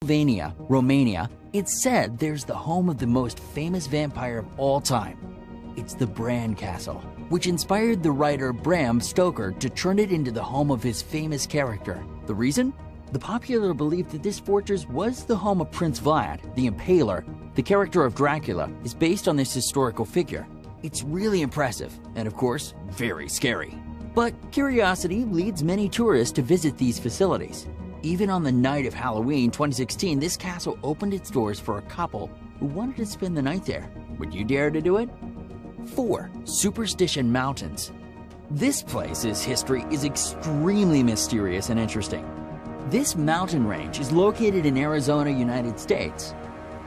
Transylvania, Romania, it's said there's the home of the most famous vampire of all time. It's the Bran Castle, which inspired the writer Bram Stoker to turn it into the home of his famous character. The reason? The popular belief that this fortress was the home of Prince Vlad, the Impaler, the character of Dracula, is based on this historical figure. It's really impressive, and of course, very scary. But curiosity leads many tourists to visit these facilities. Even on the night of Halloween 2016, this castle opened its doors for a couple who wanted to spend the night there. Would you dare to do it? 4. Superstition Mountains. This place's history is extremely mysterious and interesting. This mountain range is located in Arizona, United States.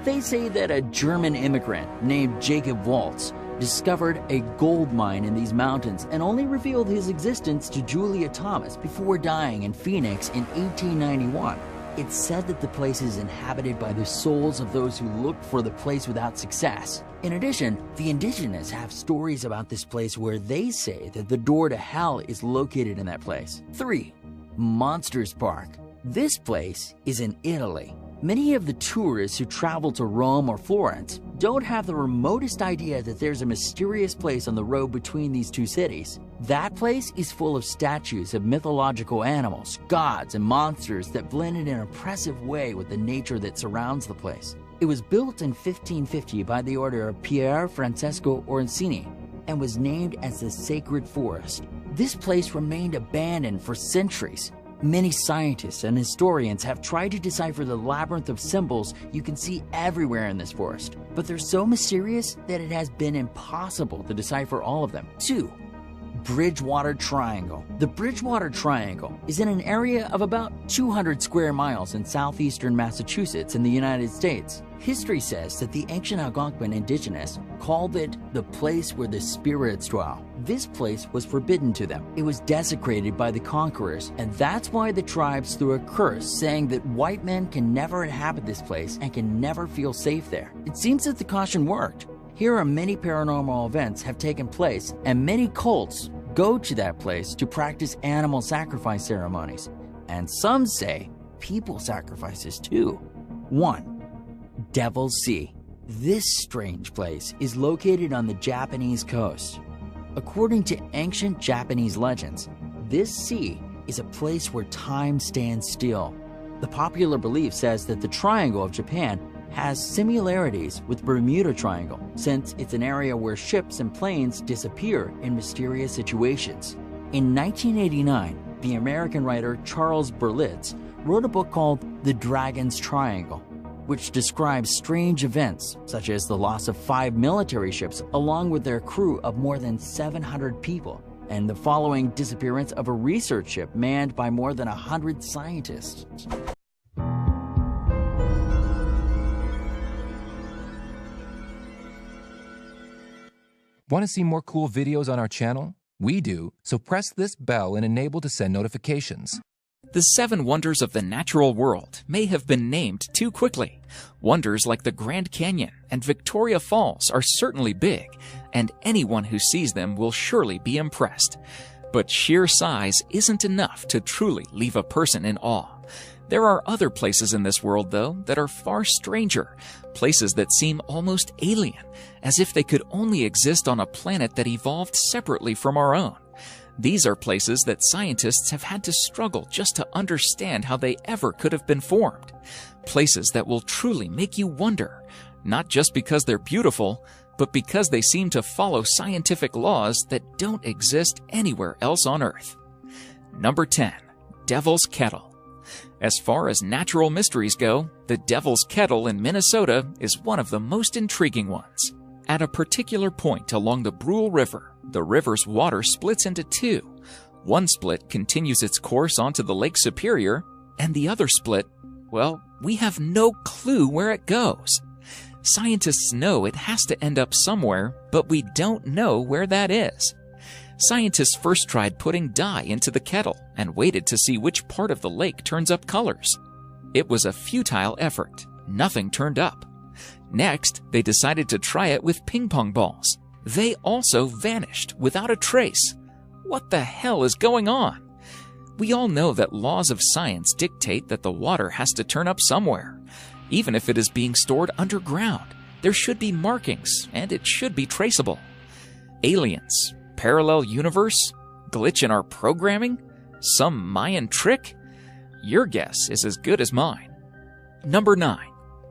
They say that a German immigrant named Jacob Waltz discovered a gold mine in these mountains and only revealed his existence to Julia Thomas before dying in Phoenix in 1891. It's said that the place is inhabited by the souls of those who looked for the place without success. In addition, the indigenous have stories about this place where they say that the door to hell is located in that place. 3. Monsters Park. This place is in Italy. Many of the tourists who travel to Rome or Florence don't have the remotest idea that there's a mysterious place on the road between these two cities. That place is full of statues of mythological animals, gods, and monsters that blend in an impressive way with the nature that surrounds the place. It was built in 1550 by the order of Pier Francesco Orsini and was named as the Sacred Forest. This place remained abandoned for centuries. Many scientists and historians have tried to decipher the labyrinth of symbols you can see everywhere in this forest, but they're so mysterious that it has been impossible to decipher all of them. 2. Bridgewater Triangle. The Bridgewater Triangle is in an area of about 200 square miles in southeastern Massachusetts in the United States. History says that the ancient Algonquin indigenous called it the place where the spirits dwell. This place was forbidden to them. It was desecrated by the conquerors, and that's why the tribes threw a curse saying that white men can never inhabit this place and can never feel safe there. It seems that the caution worked. Here are many paranormal events have taken place, and many cults go to that place to practice animal sacrifice ceremonies. And some say people sacrifices too. 1. Devil's Sea. This strange place is located on the Japanese coast. According to ancient Japanese legends, this sea is a place where time stands still. The popular belief says that the Triangle of Japan has similarities with Bermuda Triangle, since it's an area where ships and planes disappear in mysterious situations. In 1989, the American writer Charles Berlitz wrote a book called The Dragon's Triangle, which describes strange events such as the loss of 5 military ships along with their crew of more than 700 people, and the following disappearance of a research ship manned by more than 100 scientists. Want to see more cool videos on our channel? We do, so press this bell and enable to send notifications. The 7 wonders of the natural world may have been named too quickly. Wonders like the Grand Canyon and Victoria Falls are certainly big, and anyone who sees them will surely be impressed. But sheer size isn't enough to truly leave a person in awe. There are other places in this world, though, that are far stranger, places that seem almost alien, as if they could only exist on a planet that evolved separately from our own. These are places that scientists have had to struggle just to understand how they ever could have been formed. Places that will truly make you wonder, not just because they're beautiful, but because they seem to follow scientific laws that don't exist anywhere else on Earth. Number 10. Devil's Kettle. As far as natural mysteries go, the Devil's Kettle in Minnesota is one of the most intriguing ones. At a particular point along the Brule River, the river's water splits into 2. One split continues its course onto the Lake Superior, and the other split, well, we have no clue where it goes. Scientists know it has to end up somewhere, but we don't know where that is. Scientists first tried putting dye into the kettle and waited to see which part of the lake turns up colors. It was a futile effort. Nothing turned up. Next, they decided to try it with ping pong balls. They also vanished without a trace. What the hell is going on? We all know that laws of science dictate that the water has to turn up somewhere. Even if it is being stored underground, there should be markings and it should be traceable. Aliens, parallel universe, glitch in our programming, some Mayan trick? Your guess is as good as mine. Number 9.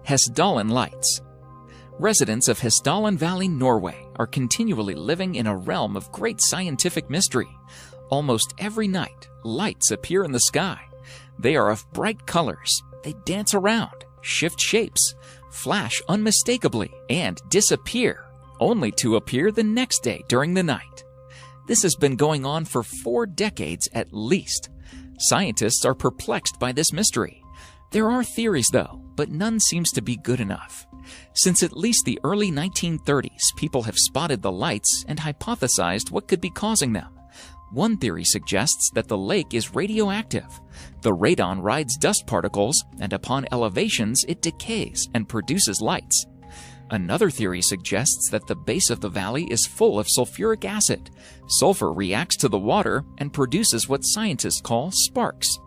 Hessdalen Lights. Residents of Hessdalen Valley, Norway are continually living in a realm of great scientific mystery. Almost every night, lights appear in the sky. They are of bright colors. They dance around, shift shapes, flash unmistakably, and disappear, only to appear the next day during the night. This has been going on for 4 decades at least. Scientists are perplexed by this mystery. There are theories, though, but none seems to be good enough. Since at least the early 1930s, people have spotted the lights and hypothesized what could be causing them. One theory suggests that the lake is radioactive. The radon rides dust particles, and upon elevations it decays and produces lights. Another theory suggests that the base of the valley is full of sulfuric acid. Sulfur reacts to the water and produces what scientists call sparks.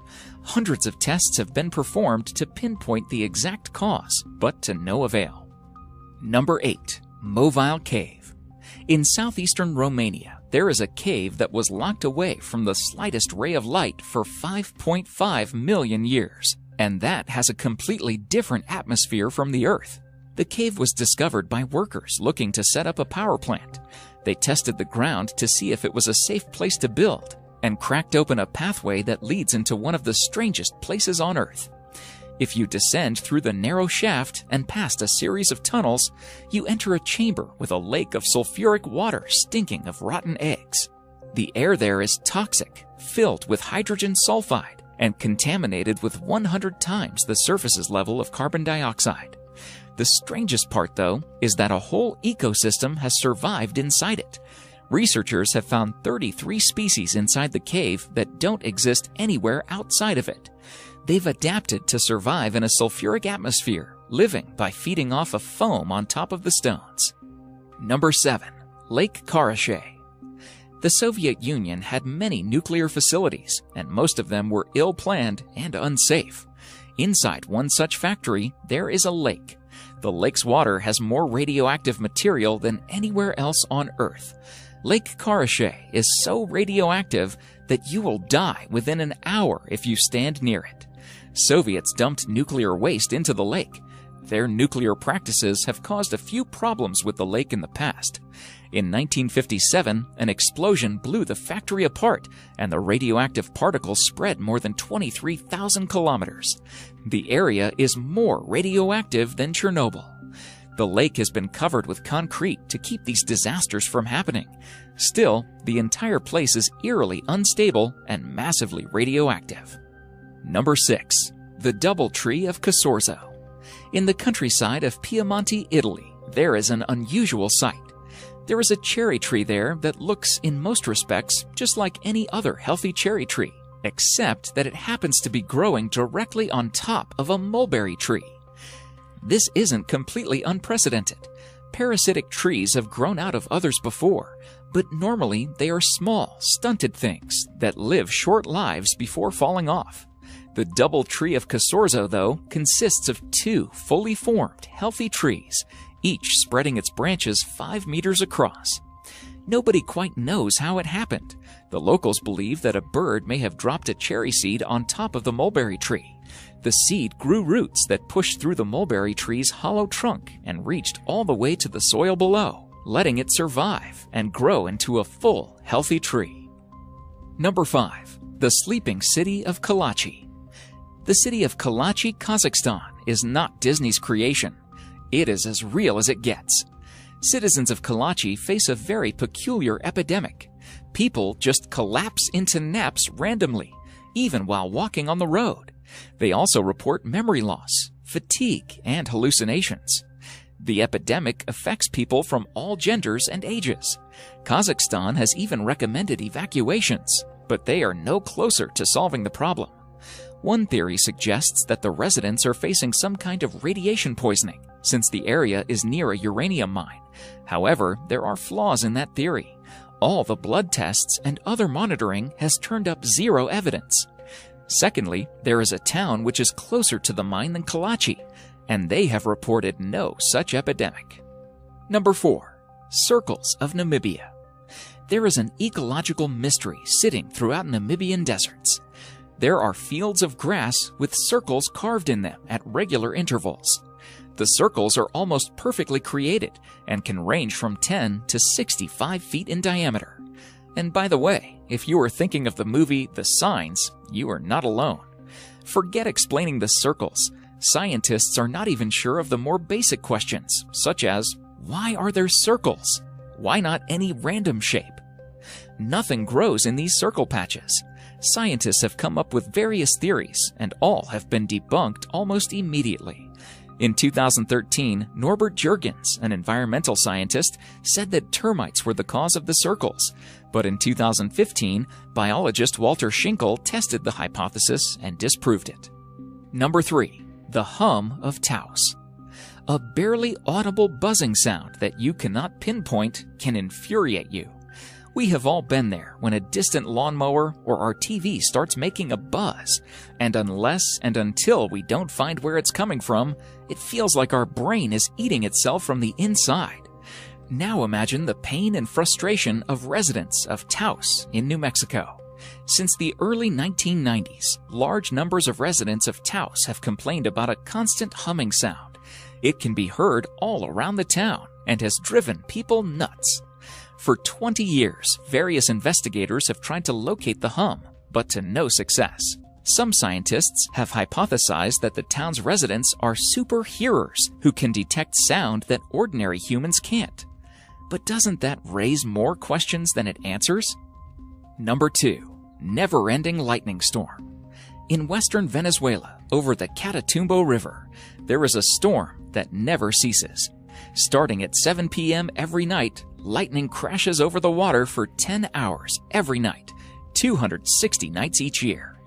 Hundreds of tests have been performed to pinpoint the exact cause, but to no avail. Number 8. Mobile Cave. In southeastern Romania, there is a cave that was locked away from the slightest ray of light for 5.5 million years, and that has a completely different atmosphere from the Earth. The cave was discovered by workers looking to set up a power plant. They tested the ground to see if it was a safe place to build, and cracked open a pathway that leads into one of the strangest places on Earth. If you descend through the narrow shaft and past a series of tunnels, you enter a chamber with a lake of sulfuric water stinking of rotten eggs. The air there is toxic, filled with hydrogen sulfide, and contaminated with 100 times the surface's level of carbon dioxide. The strangest part, though, is that a whole ecosystem has survived inside it. Researchers have found 33 species inside the cave that don't exist anywhere outside of it. They've adapted to survive in a sulfuric atmosphere, living by feeding off of foam on top of the stones. Number 7. Lake Karachay. The Soviet Union had many nuclear facilities, and most of them were ill-planned and unsafe. Inside one such factory, there is a lake. The lake's water has more radioactive material than anywhere else on Earth. Lake Karachay is so radioactive that you will die within an hour if you stand near it. Soviets dumped nuclear waste into the lake. Their nuclear practices have caused a few problems with the lake in the past. In 1957, an explosion blew the factory apart, and the radioactive particles spread more than 23,000 kilometers. The area is more radioactive than Chernobyl. The lake has been covered with concrete to keep these disasters from happening. Still, the entire place is eerily unstable and massively radioactive. Number 6. The Double Tree of Casorzo. In the countryside of Piemonte, Italy, there is an unusual sight. There is a cherry tree there that looks, in most respects, just like any other healthy cherry tree, except that it happens to be growing directly on top of a mulberry tree. This isn't completely unprecedented. Parasitic trees have grown out of others before, but normally they are small, stunted things that live short lives before falling off. The Double Tree of Casorzo, though, consists of 2 fully formed, healthy trees, each spreading its branches 5 meters across. Nobody quite knows how it happened. The locals believe that a bird may have dropped a cherry seed on top of the mulberry tree. The seed grew roots that pushed through the mulberry tree's hollow trunk and reached all the way to the soil below, letting it survive and grow into a full, healthy tree. Number 5. The Sleeping City of Kalachi. The city of Kalachi, Kazakhstan, is not Disney's creation. It is as real as it gets. Citizens of Kalachi face a very peculiar epidemic. People just collapse into naps randomly, even while walking on the road. They also report memory loss, fatigue, and hallucinations. The epidemic affects people from all genders and ages. Kazakhstan has even recommended evacuations, but they are no closer to solving the problem. One theory suggests that the residents are facing some kind of radiation poisoning, since the area is near a uranium mine. However, there are flaws in that theory. All the blood tests and other monitoring has turned up zero evidence. Secondly, there is a town which is closer to the mine than Kalachi, and they have reported no such epidemic. Number 4. Circles of Namibia. There is an ecological mystery sitting throughout Namibian deserts. There are fields of grass with circles carved in them at regular intervals. The circles are almost perfectly created and can range from 10 to 65 feet in diameter. And by the way, if you are thinking of the movie The Signs, you are not alone. Forget explaining the circles. Scientists are not even sure of the more basic questions, such as, why are there circles? Why not any random shape? Nothing grows in these circle patches. Scientists have come up with various theories, and all have been debunked almost immediately. In 2013, Norbert Jurgens, an environmental scientist, said that termites were the cause of the circles. But in 2015, biologist Walter Schinkel tested the hypothesis and disproved it. Number 3. The hum of Taos. A barely audible buzzing sound that you cannot pinpoint can infuriate you. We have all been there when a distant lawnmower or our TV starts making a buzz, and unless and until we don't find where it's coming from, it feels like our brain is eating itself from the inside. Now imagine the pain and frustration of residents of Taos in New Mexico. Since the early 1990s, large numbers of residents of Taos have complained about a constant humming sound. It can be heard all around the town and has driven people nuts. For 20 years, various investigators have tried to locate the hum, but to no success. Some scientists have hypothesized that the town's residents are super hearers who can detect sound that ordinary humans can't. But doesn't that raise more questions than it answers? Number 2. Never-ending lightning storm. In western Venezuela, over the Catatumbo River, there is a storm that never ceases. Starting at 7 p.m. every night, lightning crashes over the water for 10 hours every night, 260 nights each year.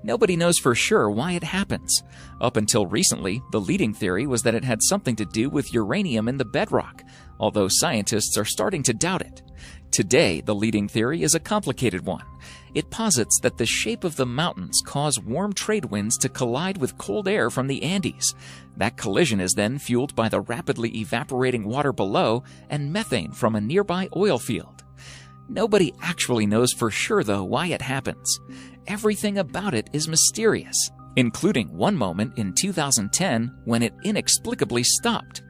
Nobody knows for sure why it happens. Up until recently, the leading theory was that it had something to do with uranium in the bedrock, although scientists are starting to doubt it. Today, the leading theory is a complicated one. It posits that the shape of the mountains cause warm trade winds to collide with cold air from the Andes. That collision is then fueled by the rapidly evaporating water below and methane from a nearby oil field. Nobody actually knows for sure, though, why it happens. Everything about it is mysterious, including one moment in 2010 when it inexplicably stopped.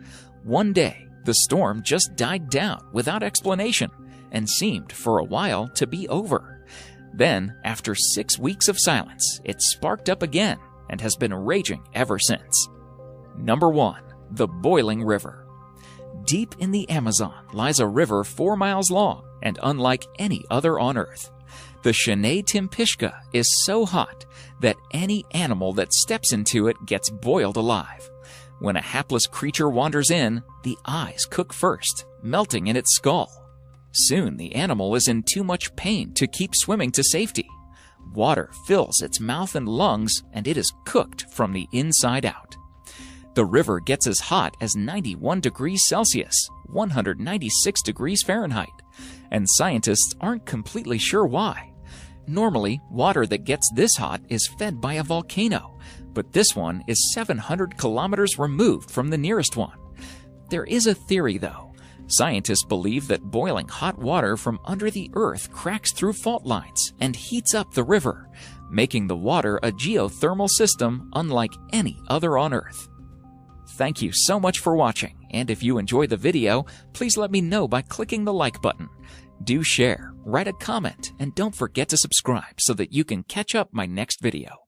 One day, the storm just died down without explanation and seemed for a while to be over. Then, after 6 weeks of silence, it sparked up again and has been raging ever since. Number 1. The Boiling River. Deep in the Amazon lies a river 4 miles long and unlike any other on Earth. The Shenandoah Timpishka is so hot that any animal that steps into it gets boiled alive. When a hapless creature wanders in, the eyes cook first, melting in its skull. Soon the animal is in too much pain to keep swimming to safety. Water fills its mouth and lungs, and it is cooked from the inside out. The river gets as hot as 91 degrees Celsius, 196 degrees Fahrenheit, and scientists aren't completely sure why. Normally, water that gets this hot is fed by a volcano, but this one is 700 kilometers removed from the nearest one. There is a theory, though. Scientists believe that boiling hot water from under the earth cracks through fault lines and heats up the river, making the water a geothermal system unlike any other on Earth. Thank you so much for watching, and if you enjoyed the video, please let me know by clicking the like button. Do share, write a comment, and don't forget to subscribe so that you can catch up my next video.